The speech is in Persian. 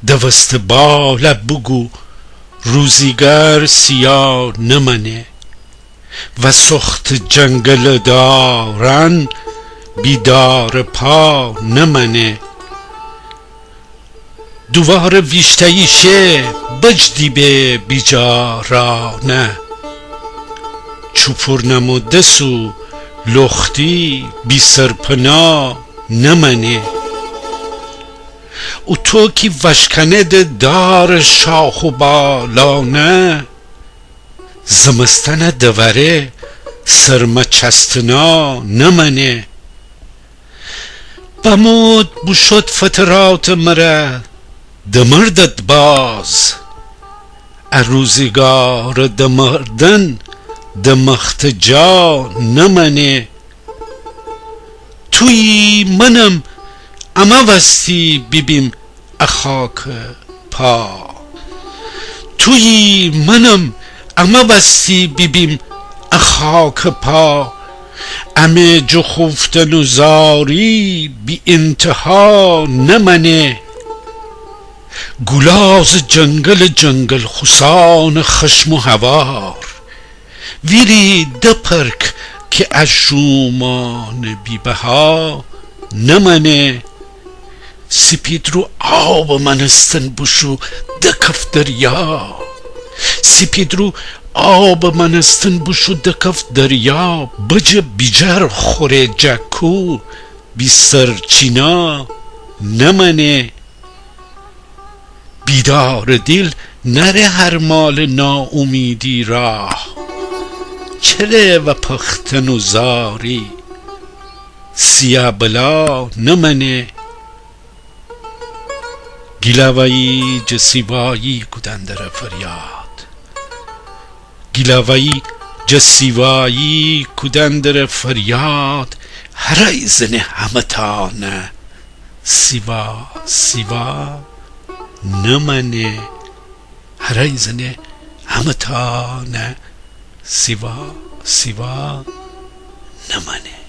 دوست بالا بوگو روزیگار سیاه نمانه و سخت جنگل دارن بیدار پا نمانه دوار ویشتاییشه بجدی به بیجارانه چوپور نموده سو لختی بی سرپنا نمانه او تو کی وشکند دار شاخ و بالانه زمستن دوره سرما چستنا نمانه بمود بشد فترات مره دمردت باز روزگار دمردن دمخت جا نمانه توی منم اما وستی ببیم اخاک پا توی منم اما وستی ببیم اخاک پا امه جو خفتن و زاری بی انتها نمانه گلاز جنگل جنگل خسان خشم و هوار ویری دپرک که از شومان بی بها نمانه سپید رو آب منستن بشو دکف دریا سپید رو آب منستن بشو دکف دریا بجه بیجر خوره جکو بی سرچینا نمانه بیدار دل نره هر مال ناامیدی راه چره و پختن و زاری سیاه بلا نمانه گیلاوایی جسیوایی کدندر فریاد گیلاوایی جسیوایی کدندر فریاد هرای زنه همتانه سیوا سیوا نمانه هرای زنه همتانه سیوا سیوا نمانه